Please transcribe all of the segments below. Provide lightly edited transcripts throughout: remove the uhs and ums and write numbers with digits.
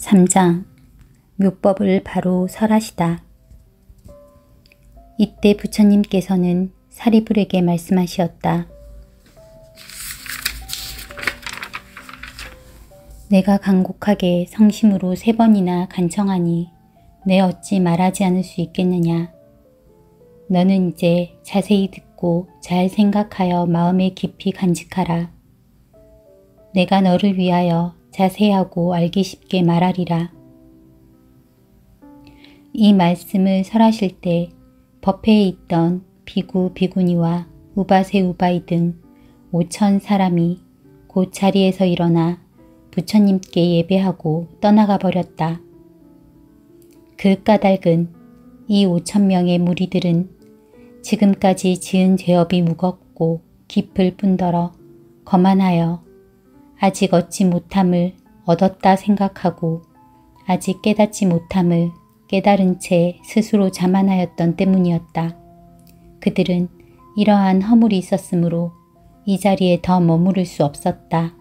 3장 묘법을 바로 설하시다. 이때 부처님께서는 사리불에게 말씀하시었다. 내가 간곡하게 성심으로 3번이나 간청하니 내 어찌 말하지 않을 수 있겠느냐. 너는 이제 자세히 듣고 잘 생각하여 마음에 깊이 간직하라. 내가 너를 위하여 자세하고 알기 쉽게 말하리라. 이 말씀을 설하실 때 법회에 있던 비구 비구니와 우바세 우바이 등 5천 사람이 곧 자리에서 일어나 부처님께 예배하고 떠나가 버렸다. 그 까닭은 이 5천 명의 무리들은 지금까지 지은 죄업이 무겁고 깊을 뿐더러 거만하여 아직 얻지 못함을 얻었다 생각하고 아직 깨닫지 못함을 깨달은 채 스스로 자만하였던 때문이었다. 그들은 이러한 허물이 있었으므로 이 자리에 더 머무를 수 없었다.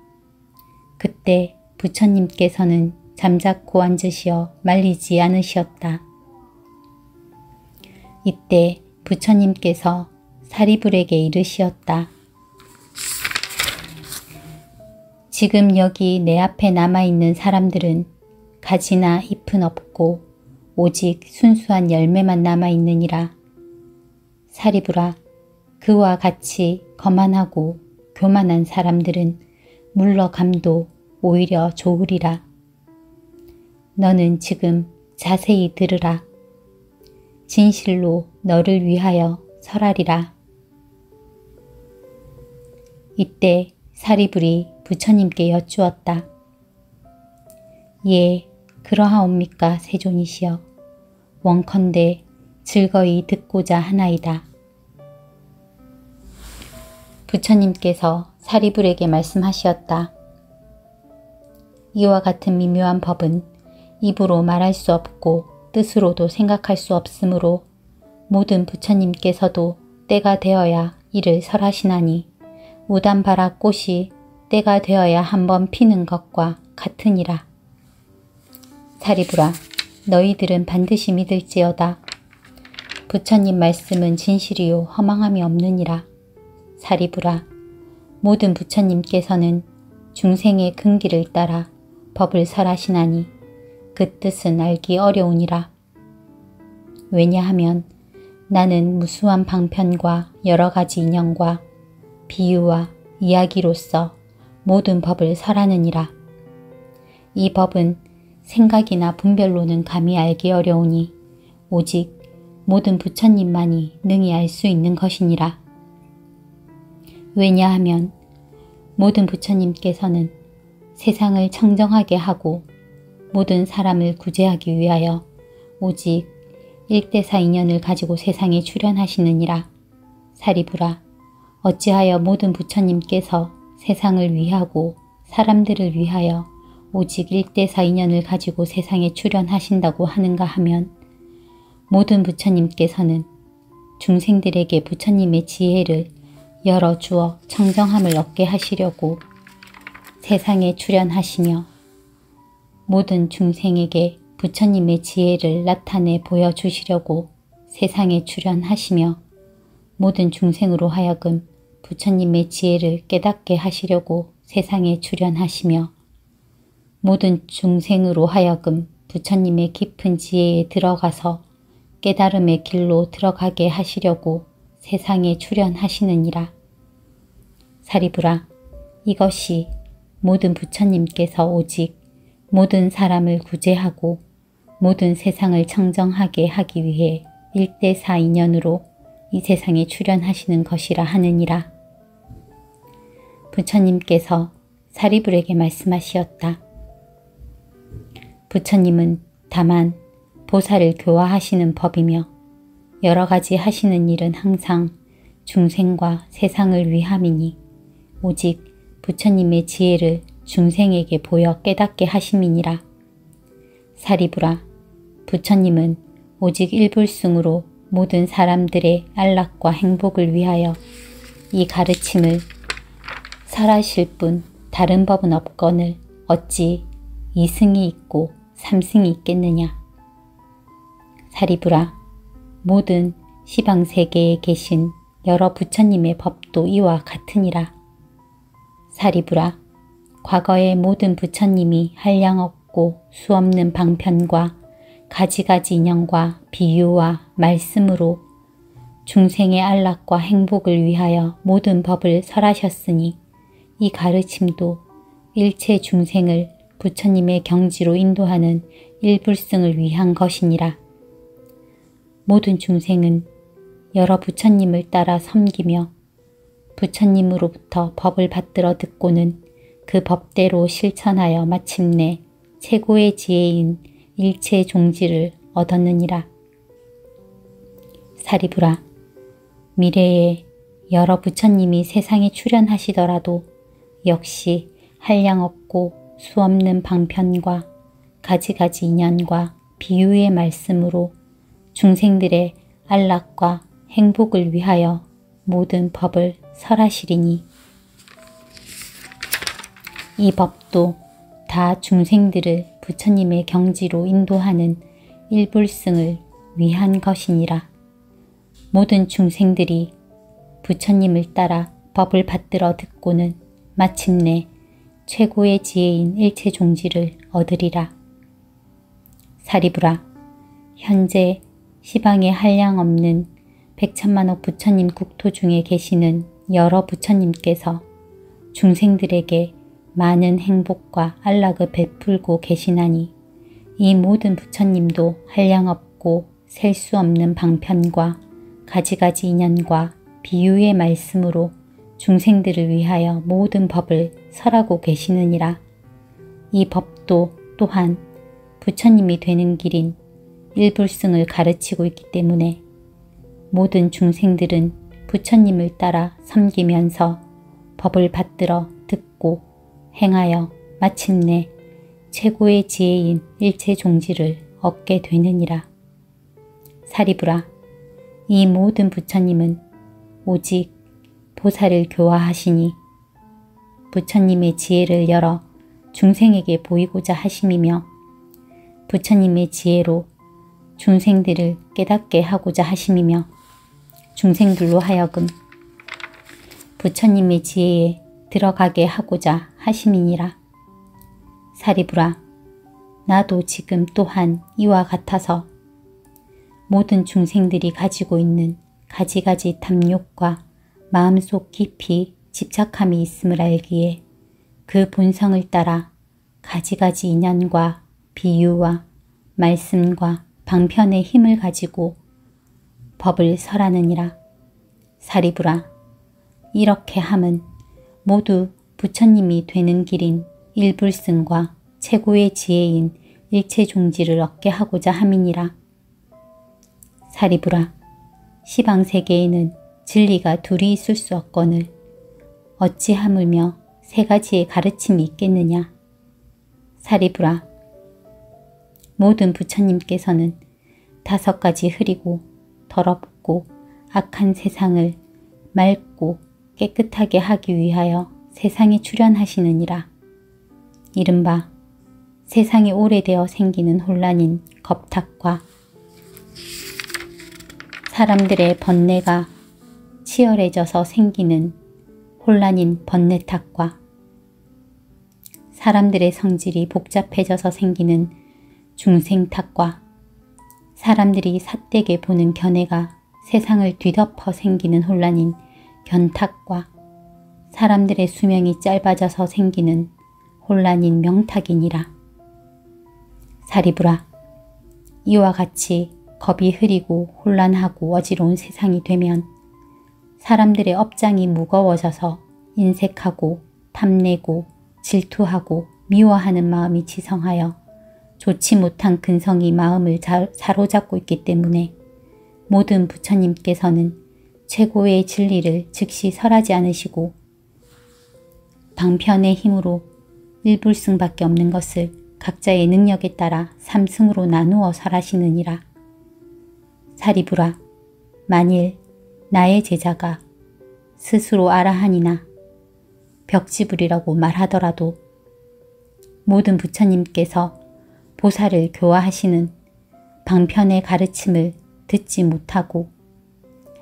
그때 부처님께서는 잠자코 앉으시어 말리지 않으시었다. 이때 부처님께서 사리불에게 이르시었다. 지금 여기 내 앞에 남아있는 사람들은 가지나 잎은 없고 오직 순수한 열매만 남아있느니라. 사리불아, 그와 같이 거만하고 교만한 사람들은 물러감도 오히려 좋으리라. 너는 지금 자세히 들으라. 진실로 너를 위하여 설하리라. 이때 사리불이 부처님께 여쭈었다. 예, 그러하옵니까 세존이시여. 원컨대 즐거이 듣고자 하나이다. 부처님께서 사리불에게 말씀하시었다. 이와 같은 미묘한 법은 입으로 말할 수 없고 뜻으로도 생각할 수 없으므로 모든 부처님께서도 때가 되어야 이를 설하시나니 우담바라 꽃이 때가 되어야 한번 피는 것과 같으니라. 사리불아, 너희들은 반드시 믿을지어다. 부처님 말씀은 진실이요 허망함이 없느니라. 사리불아, 모든 부처님께서는 중생의 근기를 따라 법을 설하시나니 그 뜻은 알기 어려우니라. 왜냐하면 나는 무수한 방편과 여러 가지 인연과 비유와 이야기로서 모든 법을 설하느니라. 이 법은 생각이나 분별로는 감히 알기 어려우니 오직 모든 부처님만이 능히 알 수 있는 것이니라. 왜냐하면 모든 부처님께서는 세상을 청정하게 하고 모든 사람을 구제하기 위하여 오직 일대사 인연을 가지고 세상에 출현하시느니라. 사리불아, 어찌하여 모든 부처님께서 세상을 위하고 사람들을 위하여 오직 일대사 인연을 가지고 세상에 출현하신다고 하는가 하면 모든 부처님께서는 중생들에게 부처님의 지혜를 열어주어 청정함을 얻게 하시려고 세상에 출현하시며 모든 중생에게 부처님의 지혜를 나타내 보여주시려고 세상에 출현하시며 모든 중생으로 하여금 부처님의 지혜를 깨닫게 하시려고 세상에 출현하시며 모든 중생으로 하여금 부처님의 깊은 지혜에 들어가서 깨달음의 길로 들어가게 하시려고 세상에 출현하시느니라. 사리불아, 이것이 모든 부처님께서 오직 모든 사람을 구제하고 모든 세상을 청정하게 하기 위해 일대사 인연으로 이 세상에 출현하시는 것이라 하느니라. 부처님께서 사리불에게 말씀하시었다. 부처님은 다만 보살을 교화하시는 법이며 여러 가지 하시는 일은 항상 중생과 세상을 위함이니 오직 부처님의 지혜를 중생에게 보여 깨닫게 하심이니라. 사리불아, 부처님은 오직 일불승으로 모든 사람들의 안락과 행복을 위하여 이 가르침을 설하실 뿐 다른 법은 없거늘 어찌 이승이 있고 삼승이 있겠느냐. 사리부라, 모든 시방세계에 계신 여러 부처님의 법도 이와 같으니라. 사리부라, 과거의 모든 부처님이 한량없고 수없는 방편과 가지가지 인연과 비유와 말씀으로 중생의 안락과 행복을 위하여 모든 법을 설하셨으니 이 가르침도 일체 중생을 부처님의 경지로 인도하는 일불승을 위한 것이니라. 모든 중생은 여러 부처님을 따라 섬기며 부처님으로부터 법을 받들어 듣고는 그 법대로 실천하여 마침내 최고의 지혜인 일체 종지를 얻었느니라. 사리부라, 미래에 여러 부처님이 세상에 출현하시더라도 역시 한량없고 수없는 방편과 가지가지 인연과 비유의 말씀으로 중생들의 안락과 행복을 위하여 모든 법을 설하시리니 이 법도 다 중생들을 부처님의 경지로 인도하는 일불승을 위한 것이니라. 모든 중생들이 부처님을 따라 법을 받들어 듣고는 마침내 최고의 지혜인 일체 종지를 얻으리라. 사리부라, 현재 시방에 한량없는 백천만억 부처님 국토 중에 계시는 여러 부처님께서 중생들에게 많은 행복과 안락을 베풀고 계시나니 이 모든 부처님도 한량없고 셀 수 없는 방편과 가지가지 인연과 비유의 말씀으로 중생들을 위하여 모든 법을 설하고 계시느니라. 이 법도 또한 부처님이 되는 길인 일불승을 가르치고 있기 때문에 모든 중생들은 부처님을 따라 섬기면서 법을 받들어 듣고 행하여 마침내 최고의 지혜인 일체 종지를 얻게 되느니라. 사리부라, 이 모든 부처님은 오직 보살을 교화하시니 부처님의 지혜를 열어 중생에게 보이고자 하심이며 부처님의 지혜로 중생들을 깨닫게 하고자 하심이며 중생들로 하여금 부처님의 지혜에 들어가게 하고자 하심이니라. 사리부라, 나도 지금 또한 이와 같아서 모든 중생들이 가지고 있는 가지가지 탐욕과 마음속 깊이 집착함이 있음을 알기에 그 본성을 따라 가지가지 인연과 비유와 말씀과 방편의 힘을 가지고 법을 설하느니라. 사리부라, 이렇게 함은 모두 부처님이 되는 길인 일불승과 최고의 지혜인 일체 종지를 얻게 하고자 함이니라. 사리부라, 시방세계에는 진리가 둘이 있을 수 없거늘 어찌 하물며 세 가지의 가르침이 있겠느냐. 사리부라, 모든 부처님께서는 5가지 흐리고 더럽고 악한 세상을 맑고 깨끗하게 하기 위하여 세상에 출현하시느니라. 이른바 세상에 오래되어 생기는 혼란인 겁탁과 사람들의 번뇌가 치열해져서 생기는 혼란인 번뇌탁과 사람들의 성질이 복잡해져서 생기는 중생탁과 사람들이 삿되게 보는 견해가 세상을 뒤덮어 생기는 혼란인 견탁과 사람들의 수명이 짧아져서 생기는 혼란인 명탁이니라. 사리부라, 이와 같이 겁이 흐리고 혼란하고 어지러운 세상이 되면 사람들의 업장이 무거워져서 인색하고 탐내고 질투하고 미워하는 마음이 지성하여 좋지 못한 근성이 마음을 사로잡고 있기 때문에 모든 부처님께서는 최고의 진리를 즉시 설하지 않으시고 방편의 힘으로 일불승밖에 없는 것을 각자의 능력에 따라 3승으로 나누어 설하시느니라. 사리부라, 만일 나의 제자가 스스로 아라한이나 벽지불이라고 말하더라도 모든 부처님께서 보살을 교화하시는 방편의 가르침을 듣지 못하고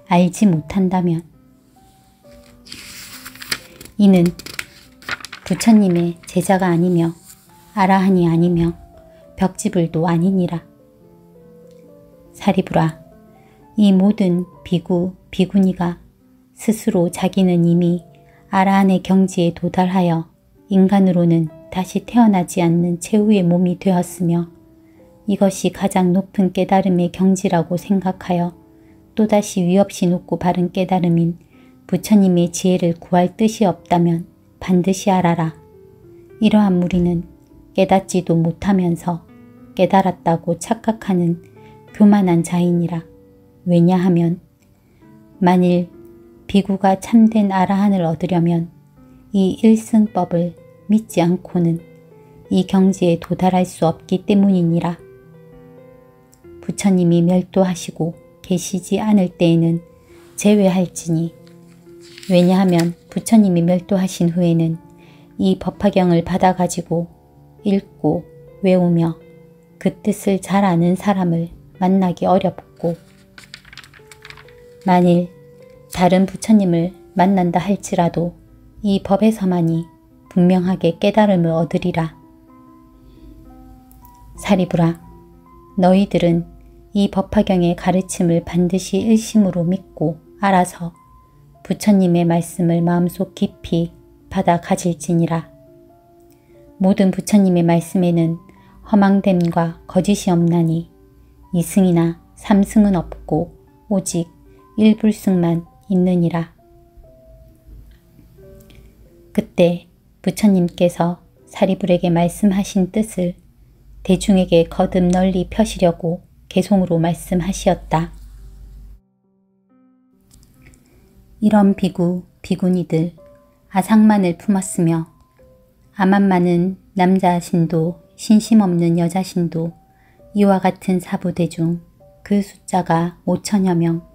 알지 못한다면 이는 부처님의 제자가 아니며 아라한이 아니며 벽지불도 아니니라. 사리부라, 이 모든 비구, 비구니가 스스로 자기는 이미 아라한의 경지에 도달하여 인간으로는 다시 태어나지 않는 최후의 몸이 되었으며 이것이 가장 높은 깨달음의 경지라고 생각하여 또다시 위없이 높고 바른 깨달음인 부처님의 지혜를 구할 뜻이 없다면 반드시 알아라. 이러한 무리는 깨닫지도 못하면서 깨달았다고 착각하는 교만한 자이니라. 왜냐하면 만일 비구가 참된 아라한을 얻으려면 이 일승법을 믿지 않고는 이 경지에 도달할 수 없기 때문이니라. 부처님이 멸도하시고 계시지 않을 때에는 제외할지니 왜냐하면 부처님이 멸도하신 후에는 이 법화경을 받아가지고 읽고 외우며 그 뜻을 잘 아는 사람을 만나기 어렵고 만일 다른 부처님을 만난다 할지라도 이 법에서만이 분명하게 깨달음을 얻으리라. 사리부라, 너희들은 이 법화경의 가르침을 반드시 일심으로 믿고 알아서 부처님의 말씀을 마음속 깊이 받아 가질지니라. 모든 부처님의 말씀에는 허망됨과 거짓이 없나니 이승이나 삼승은 없고 오직 일불승만 있느니라. 그때 부처님께서 사리불에게 말씀하신 뜻을 대중에게 거듭 널리 펴시려고 개송으로 말씀하시었다. 이런 비구, 비구니들 아상만을 품었으며 아만 많은 남자신도 신심 없는 여자신도 이와 같은 사부대중 그 숫자가 5천여 명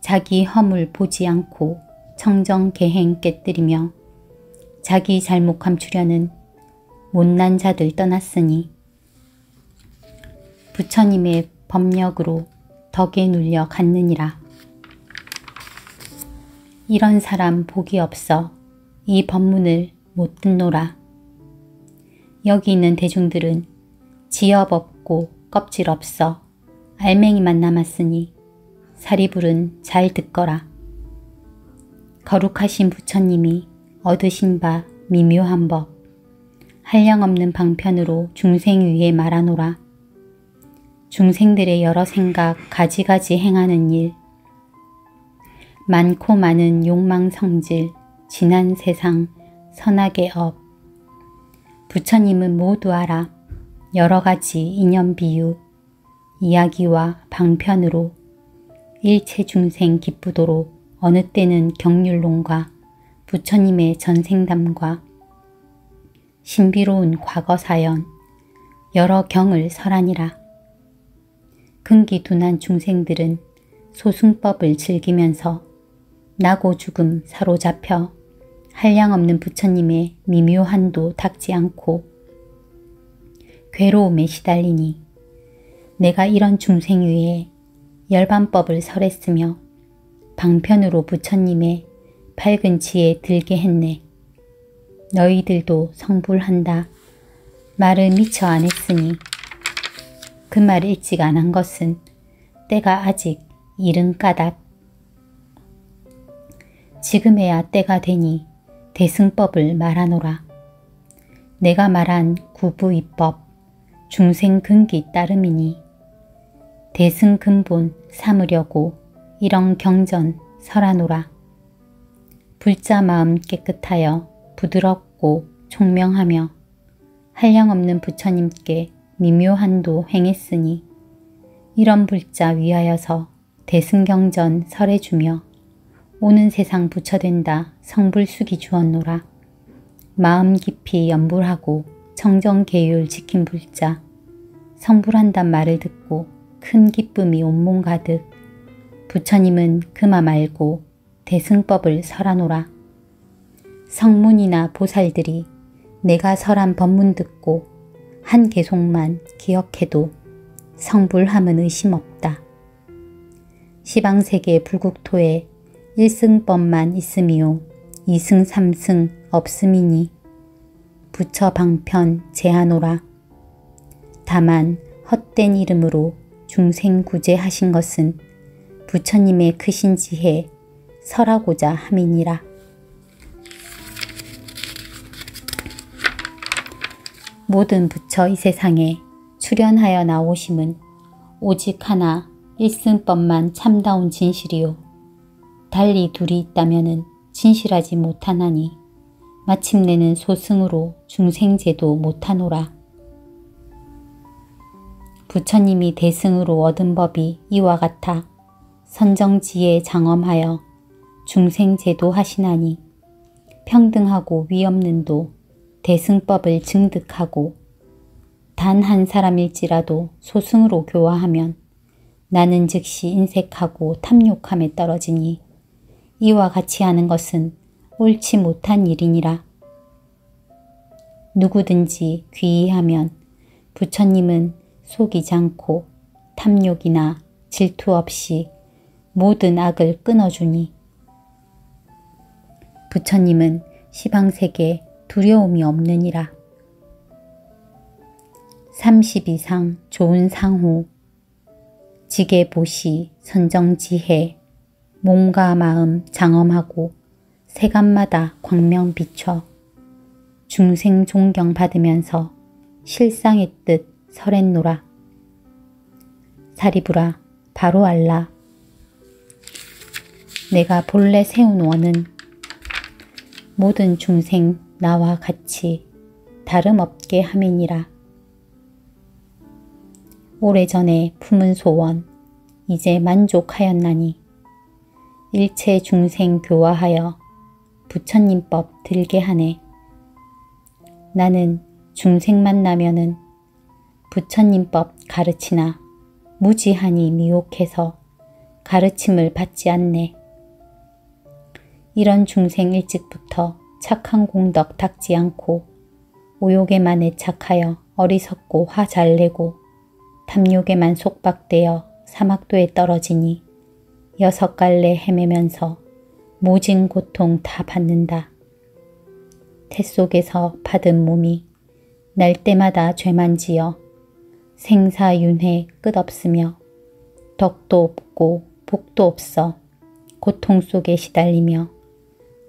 자기 허물 보지 않고 청정개행 깨뜨리며 자기 잘못 감추려는 못난 자들 떠났으니 부처님의 법력으로 덕에 눌려 갔느니라. 이런 사람 복이 없어 이 법문을 못 듣노라. 여기 있는 대중들은 지엽 없고 껍질 없어 알맹이만 남았으니 사리불은 잘 듣거라. 거룩하신 부처님이 얻으신 바 미묘한 법, 한량없는 방편으로 중생 위에 말하노라. 중생들의 여러 생각 가지가지 행하는 일, 많고 많은 욕망 성질, 지난 세상, 선악의 업. 부처님은 모두 알아 여러 가지 인연 비유, 이야기와 방편으로 일체 중생 기쁘도록 어느 때는 경률론과 부처님의 전생담과 신비로운 과거사연, 여러 경을 설하니라. 근기둔한 중생들은 소승법을 즐기면서 나고 죽음 사로잡혀 한량없는 부처님의 미묘한도 닦지 않고 괴로움에 시달리니 내가 이런 중생 위에 열반법을 설했으며 방편으로 부처님의 밝은 지에 들게 했네. 너희들도 성불한다. 말을 미처 안 했으니 그 말 일찍 안 한 것은 때가 아직 이른 까닭. 지금에야 때가 되니 대승법을 말하노라. 내가 말한 구부이법 중생근기 따름이니 대승근본 삼으려고 이런 경전 설하노라. 불자 마음 깨끗하여 부드럽고 총명하며 한량없는 부처님께 미묘한도 행했으니 이런 불자 위하여서 대승경전 설해주며 오는 세상 부처된다 성불수기 주었노라. 마음 깊이 연불하고 청정계율 지킨 불자 성불한단 말을 듣고 큰 기쁨이 온몸 가득 부처님은 그마 말고 대승법을 설하노라. 성문이나 보살들이 내가 설한 법문 듣고 한 계속만 기억해도 성불함은 의심 없다. 시방세계 불국토에 1승법만 있음이요 2승 3승 없음이니 부처 방편 제하노라. 다만 헛된 이름으로 중생 구제하신 것은 부처님의 크신 지혜 설하고자 함이니라. 모든 부처 이 세상에 출현하여 나오심은 오직 하나 일승법만 참다운 진실이요. 달리 둘이 있다면은 진실하지 못하나니 마침내는 소승으로 중생제도 못하노라. 부처님이 대승으로 얻은 법이 이와 같아 선정지에 장엄하여 중생제도 하시나니 평등하고 위없는도 대승법을 증득하고 단 한 사람일지라도 소승으로 교화하면 나는 즉시 인색하고 탐욕함에 떨어지니 이와 같이 하는 것은 옳지 못한 일이니라. 누구든지 귀의하면 부처님은 속이지 않고 탐욕이나 질투 없이 모든 악을 끊어주니 부처님은 시방세계 두려움이 없느니라. 32상 좋은 상호 지게보시 선정지혜 몸과 마음 장엄하고 세간마다 광명 비춰 중생 존경 받으면서 실상의 뜻 설했노라. 사리부라 바로 알라. 내가 본래 세운 원은 모든 중생 나와 같이 다름없게 함이니라. 오래전에 품은 소원 이제 만족하였나니 일체 중생 교화하여 부처님법 들게 하네. 나는 중생 만나면은 부처님법 가르치나 무지하니 미혹해서 가르침을 받지 않네. 이런 중생 일찍부터 착한 공덕 닦지 않고 오욕에만 애착하여 어리석고 화 잘 내고 탐욕에만 속박되어 사막도에 떨어지니 6갈래 헤매면서 모진 고통 다 받는다. 태 속에서 받은 몸이 날 때마다 죄만 지어 생사윤회 끝없으며 덕도 없고 복도 없어 고통 속에 시달리며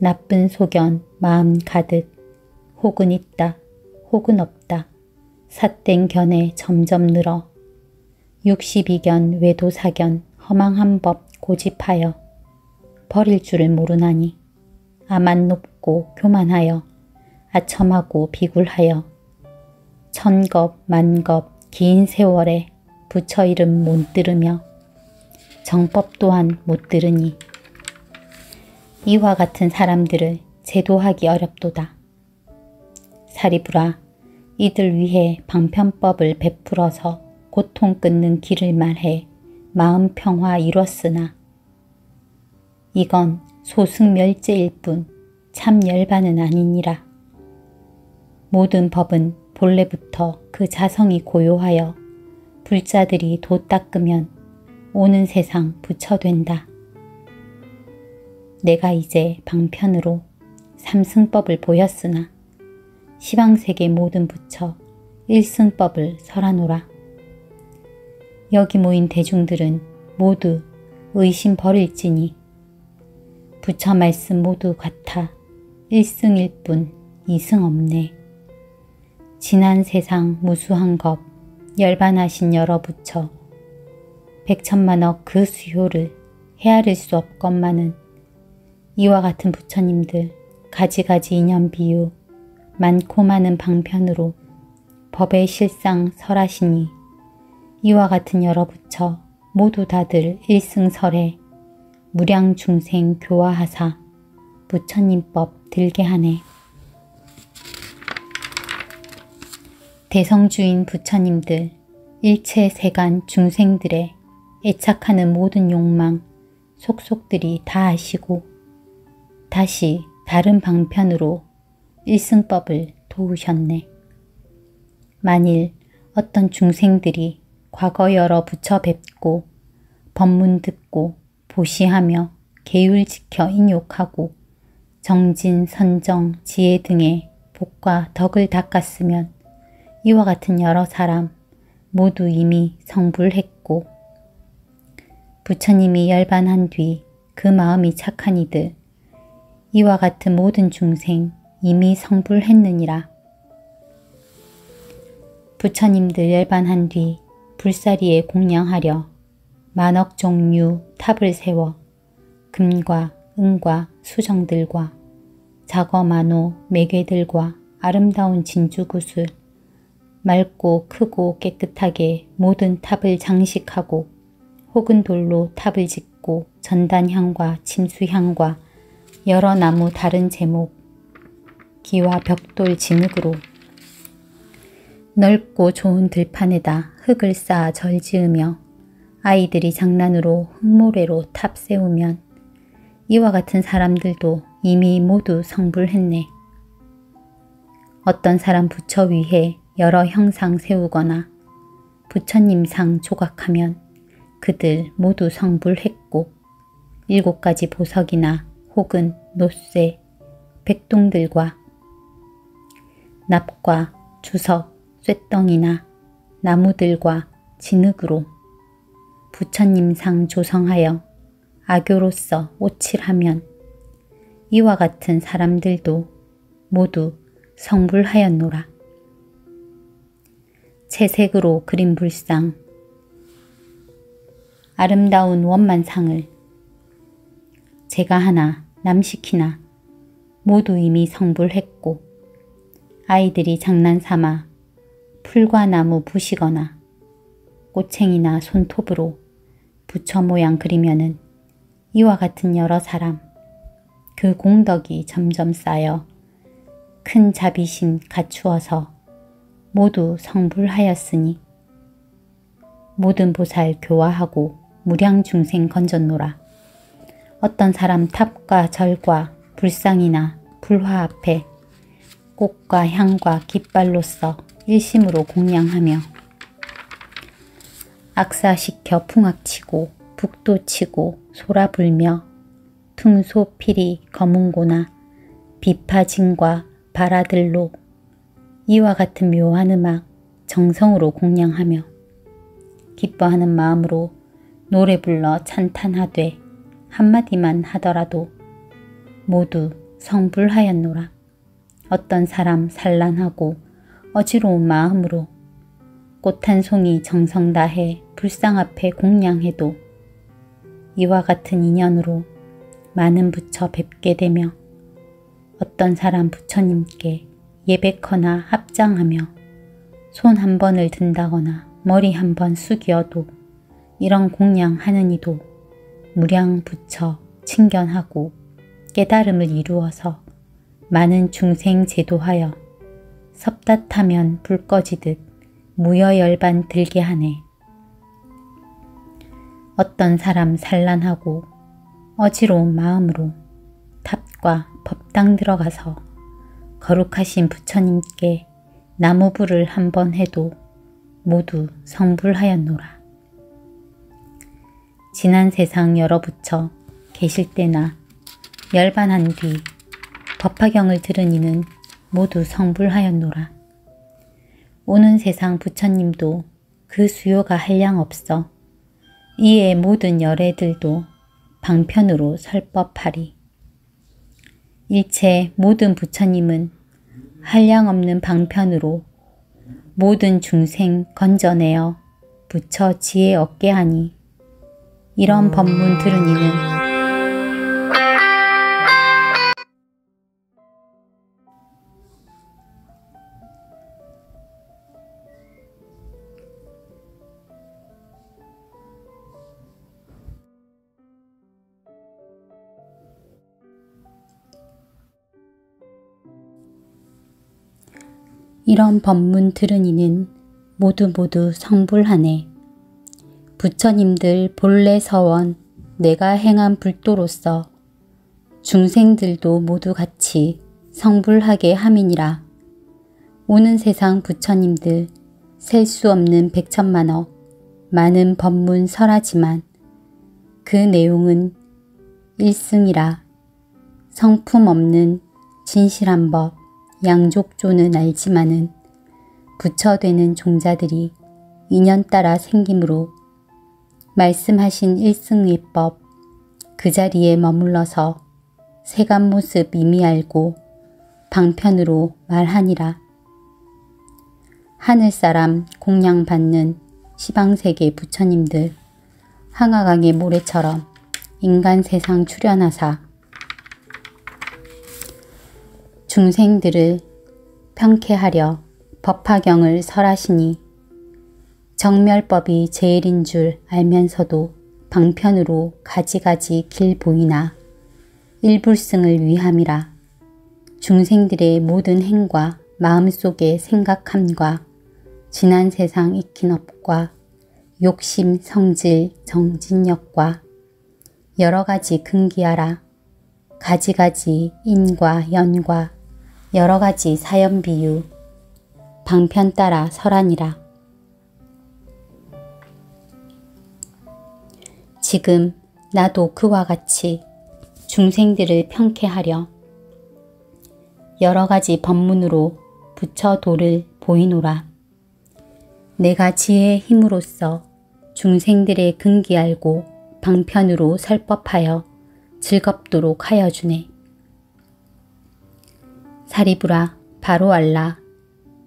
나쁜 소견 마음 가득 혹은 있다 혹은 없다 삿된 견해 점점 늘어 62견 외도사견 허망한 법 고집하여 버릴 줄을 모르나니 아만 높고 교만하여 아첨하고 비굴하여 천겁 만겁 긴 세월에 부처 이름 못 들으며 정법 또한 못 들으니 이와 같은 사람들을 제도하기 어렵도다. 사리부라 이들 위해 방편법을 베풀어서 고통 끊는 길을 말해 마음 평화 이뤘으나 이건 소승멸제일 뿐 참 열반은 아니니라. 모든 법은 본래부터 그 자성이 고요하여 불자들이 도 닦으면 오는 세상 부처된다. 내가 이제 방편으로 삼승법을 보였으나 시방세계 모든 부처 일승법을 설하노라. 여기 모인 대중들은 모두 의심 버릴지니 부처 말씀 모두 같아 일승일 뿐 이승 없네. 지난 세상 무수한 것 열반하신 여러 부처 백천만억 그 수효를 헤아릴 수 없건만은 이와 같은 부처님들 가지가지 인연 비유 많고 많은 방편으로 법의 실상 설하시니 이와 같은 여러 부처 모두 다들 일승설에 무량 중생 교화하사 부처님법 들게 하네. 대성주인 부처님들 일체 세간 중생들의 애착하는 모든 욕망 속속들이 다 아시고 다시 다른 방편으로 일승법을 도우셨네. 만일 어떤 중생들이 과거 여러 부처 뵙고 법문 듣고 보시하며 계율 지켜 인욕하고 정진, 선정, 지혜 등의 복과 덕을 닦았으면 이와 같은 여러 사람 모두 이미 성불했고 부처님이 열반한 뒤 그 마음이 착한 이들 이와 같은 모든 중생 이미 성불했느니라. 부처님들 열반한 뒤 불사리에 공양하려 만억 종류 탑을 세워 금과 은과 수정들과 자거만호 매개들과 아름다운 진주구슬 맑고 크고 깨끗하게 모든 탑을 장식하고 혹은 돌로 탑을 짓고 전단향과 침수향과 여러 나무 다른 제목 기와 벽돌 진흙으로 넓고 좋은 들판에다 흙을 쌓아 절 지으며 아이들이 장난으로 흙모래로 탑 세우면 이와 같은 사람들도 이미 모두 성불했네. 어떤 사람 부처 위에 여러 형상 세우거나 부처님 상 조각하면 그들 모두 성불했고 7가지 보석이나 혹은 노쇠, 백동들과 납과 주석, 쇠덩이나 나무들과 진흙으로 부처님 상 조성하여 악교로서 오칠하면 이와 같은 사람들도 모두 성불하였노라. 채색으로 그린 불상, 아름다운 원만상을 제가 하나 남시키나 모두 이미 성불했고 아이들이 장난삼아 풀과 나무 부시거나 꼬챙이나 손톱으로 부처 모양 그리면은 이와 같은 여러 사람 그 공덕이 점점 쌓여 큰 자비심 갖추어서 모두 성불하였으니 모든 보살 교화하고 무량중생 건졌노라. 어떤 사람 탑과 절과 불상이나 불화 앞에 꽃과 향과 깃발로써 일심으로 공양하며 악사시켜 풍악치고 북도치고 소라불며 퉁소피리 거문고나 비파진과 바라들로 이와 같은 묘한 음악 정성으로 공양하며 기뻐하는 마음으로 노래 불러 찬탄하되 한마디만 하더라도 모두 성불하였노라. 어떤 사람 산란하고 어지러운 마음으로 꽃 한 송이 정성 다해 불상 앞에 공양해도 이와 같은 인연으로 많은 부처 뵙게 되며 어떤 사람 부처님께 예백하나 합장하며 손 한 번을 든다거나 머리 한 번 숙여도 이런 공양하는 이도 무량 부처 친견하고 깨달음을 이루어서 많은 중생 제도하여 섭닷하면 불 꺼지듯 무여열반 들게 하네. 어떤 사람 산란하고 어지러운 마음으로 탑과 법당 들어가서 거룩하신 부처님께 나무불을 한 번 해도 모두 성불하였노라. 지난 세상 여러 부처 계실 때나 열반한 뒤 법화경을 들은 이는 모두 성불하였노라. 오는 세상 부처님도 그 수요가 한량없어 이에 모든 열애들도 방편으로 설법하리. 일체 모든 부처님은 한량없는 방편으로 모든 중생 건져내어 부처 지혜 얻게 하니 이런 법문 들은 이는 이런 법문 들은 이는 모두 성불하네. 부처님들 본래 서원 내가 행한 불도로서 중생들도 모두 같이 성불하게 함이니라. 오는 세상 부처님들 셀 수 없는 백천만억 많은 법문 설하지만 그 내용은 일승이라 성품 없는 진실한 법 양족조는 알지만은 부처되는 종자들이 인연 따라 생김으로 말씀하신 일승의 법 그 자리에 머물러서 세간 모습 이미 알고 방편으로 말하니라. 하늘사람 공양받는 시방세계 부처님들 항아강의 모래처럼 인간 세상 출현하사 중생들을 평쾌하려 법화경을 설하시니 정멸법이 제일인 줄 알면서도 방편으로 가지가지 길 보이나 일불승을 위함이라. 중생들의 모든 행과 마음속의 생각함과 지난 세상 익힌 업과 욕심, 성질, 정진력과 여러가지 근기하라. 가지가지 인과 연과 여러가지 사연비유 방편 따라 설하니라. 지금 나도 그와 같이 중생들을 평쾌하려 여러가지 법문으로 부처 도를 보이노라. 내가 지혜의 힘으로써 중생들의 근기 알고 방편으로 설법하여 즐겁도록 하여 주네. 사리부라 바로 알라.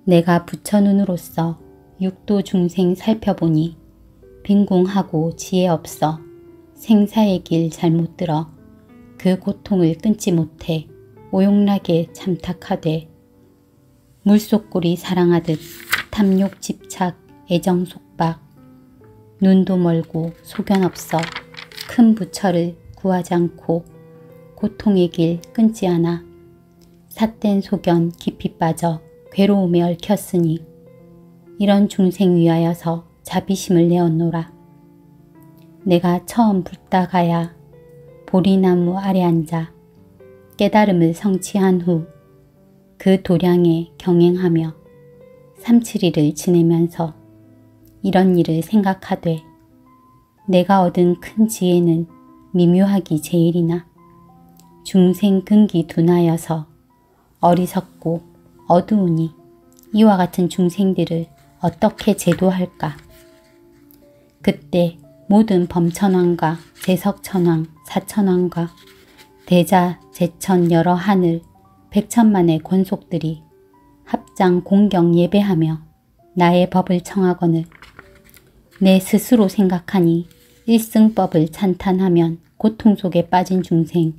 내가 부처 눈으로서 육도 중생 살펴보니 빈궁하고 지혜 없어 생사의 길 잘못 들어 그 고통을 끊지 못해 오용락에 참탁하되 물속골이 사랑하듯 탐욕 집착 애정 속박 눈도 멀고 소견 없어 큰 부처를 구하지 않고 고통의 길 끊지 않아 삿된 소견 깊이 빠져 괴로움에 얽혔으니 이런 중생 위하여서 자비심을 내었노라. 내가 처음 불다 가야 보리나무 아래 앉아 깨달음을 성취한 후 그 도량에 경행하며 3-7일을 지내면서 이런 일을 생각하되 내가 얻은 큰 지혜는 미묘하기 제일이나 중생 근기 둔하여서 어리석고 어두우니 이와 같은 중생들을 어떻게 제도할까. 그때 모든 범천왕과 제석천왕, 사천왕과 대자, 제천 여러 하늘, 백천만의 권속들이 합장 공경 예배하며 나의 법을 청하거늘 내 스스로 생각하니 일승법을 찬탄하면 고통 속에 빠진 중생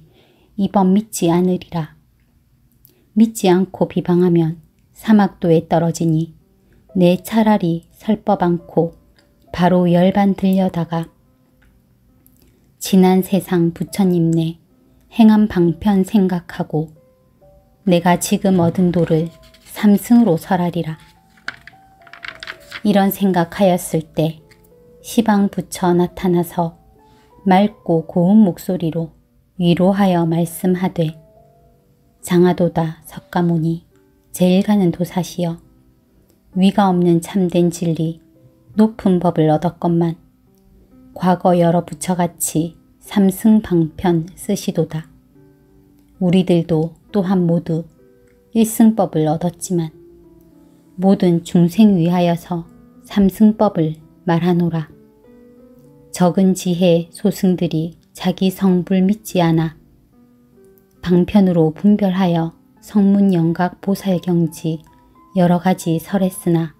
이 법 믿지 않으리라. 믿지 않고 비방하면 사막도에 떨어지니 내 차라리 설법 않고 바로 열반 들려다가 지난 세상 부처님 내 행한 방편 생각하고 내가 지금 얻은 도를 삼승으로 설하리라. 이런 생각하였을 때 시방 부처 나타나서 맑고 고운 목소리로 위로하여 말씀하되 장하도다 석가모니 제일 가는 도사시여 위가 없는 참된 진리 높은 법을 얻었건만 과거 여러 부처같이 삼승방편 쓰시도다. 우리들도 또한 모두 일승법을 얻었지만 모든 중생 위하여서 삼승법을 말하노라. 적은 지혜 소승들이 자기 성불 믿지 않아 방편으로 분별하여 성문영각 보살경지 여러가지 설했으나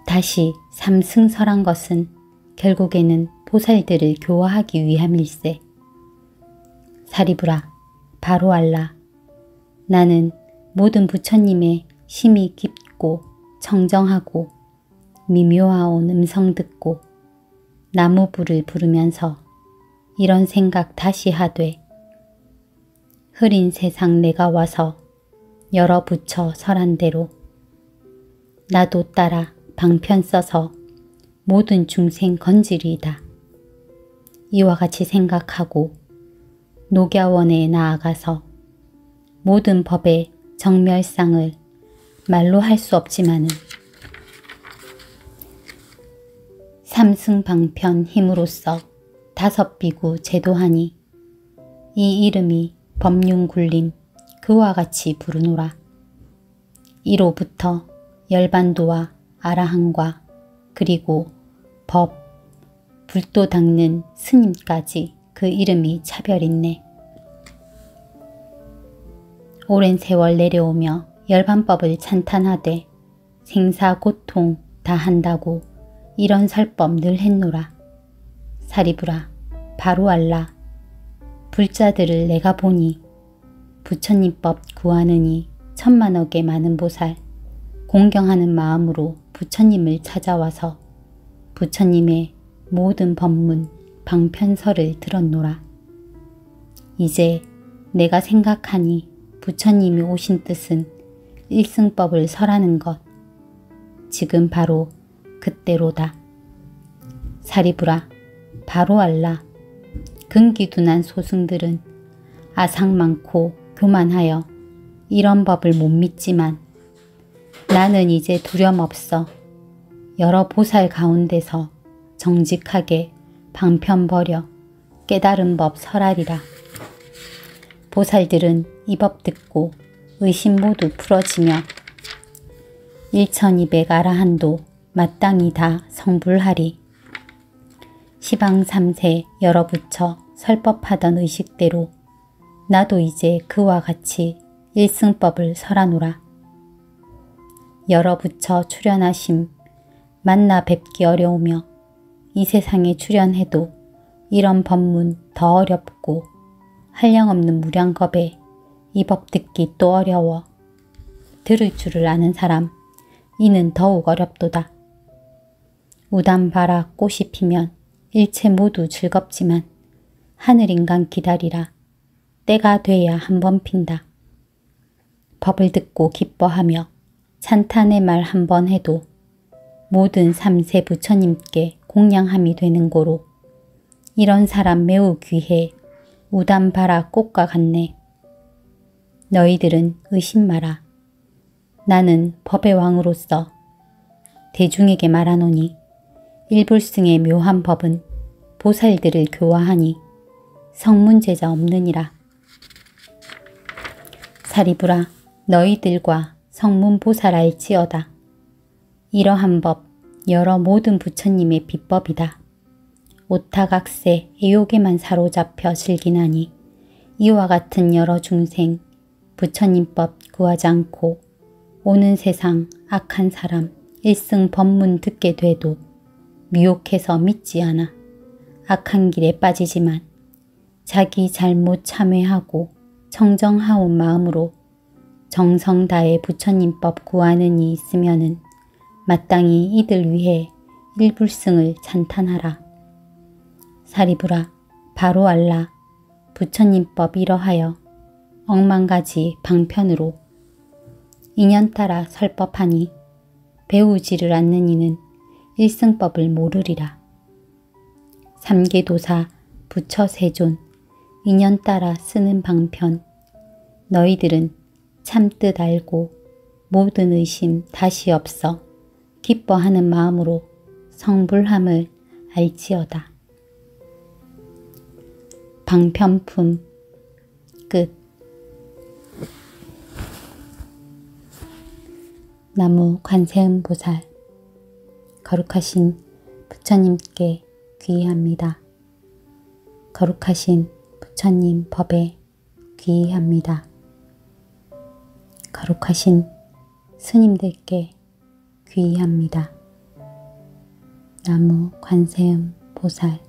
다시 삼승설한 것은 결국에는 보살들을 교화하기 위함일세. 사리부라 바로 알라. 나는 모든 부처님의 심이 깊고 청정하고 미묘하온 음성 듣고 나무불을 부르면서 이런 생각 다시 하되 흐린 세상 내가 와서 여러 부처 설한 대로 나도 따라 방편 써서 모든 중생 건지리이다. 이와 같이 생각하고 녹야원에 나아가서 모든 법의 정멸상을 말로 할 수 없지만은 삼승방편 힘으로써 다섯 비구 제도하니 이 이름이 법륜굴림 그와 같이 부르노라. 이로부터 열반도와 아라한과 그리고 법, 불도 닦는 스님까지 그 이름이 차별있네. 오랜 세월 내려오며 열반법을 찬탄하되 생사 고통 다 한다고 이런 설법 늘 했노라. 사리부라 바로 알라. 불자들을 내가 보니 부처님법 구하느니 천만억의 많은 보살 공경하는 마음으로 부처님을 찾아와서 부처님의 모든 법문 방편설을 들었노라. 이제 내가 생각하니 부처님이 오신 뜻은 일승법을 설하는 것. 지금 바로 그때로다. 사리부라 바로 알라. 근기둔한 소승들은 아상 많고 교만하여 이런 법을 못 믿지만 나는 이제 두려움없어 여러 보살 가운데서 정직하게 방편 버려 깨달은 법 설하리라. 보살들은 이 법 듣고 의심 모두 풀어지며 1200 아라한도 마땅히 다 성불하리. 시방 3세 여러 부처 설법하던 의식대로 나도 이제 그와 같이 일승법을 설하노라. 여러 부처 출연하심 만나 뵙기 어려우며 이 세상에 출연해도 이런 법문 더 어렵고 한량없는 무량겁에 이 법 듣기 또 어려워. 들을 줄을 아는 사람 이는 더욱 어렵도다. 우담바라 꽃이 피면 일체 모두 즐겁지만 하늘인간 기다리라. 때가 돼야 한 번 핀다. 법을 듣고 기뻐하며 찬탄의 말 한 번 해도 모든 삼세 부처님께 공양함이 되는 고로 이런 사람 매우 귀해 우담바라 꽃과 같네. 너희들은 의심 마라. 나는 법의 왕으로서 대중에게 말하노니 일불승의 묘한 법은 보살들을 교화하니 성문제자 없느니라. 사리부라 너희들과 성문보살 알지어다. 이러한 법 여러 모든 부처님의 비법이다. 오타각세 애욕에만 사로잡혀 즐기나니 이와 같은 여러 중생 부처님법 구하지 않고 오는 세상 악한 사람 일승 법문 듣게 돼도 미혹해서 믿지 않아 악한 길에 빠지지만 자기 잘못 참회하고 청정하온 마음으로 정성 다해 부처님법 구하는 이 있으면은 마땅히 이들 위해 일불승을 찬탄하라. 사리부라 바로 알라. 부처님법 이러하여 억만가지 방편으로 인연 따라 설법하니 배우지를 않는 이는 일승법을 모르리라. 삼계도사 부처 세존 인연 따라 쓰는 방편 너희들은 참뜻 알고 모든 의심 다시 없어 기뻐하는 마음으로 성불함을 알지어다. 방편품 끝. 나무 관세음보살 거룩하신 부처님께 귀의합니다. 거룩하신 부처님 법에 귀의합니다. 거룩하신 스님들께 귀의합니다. 나무 관세음보살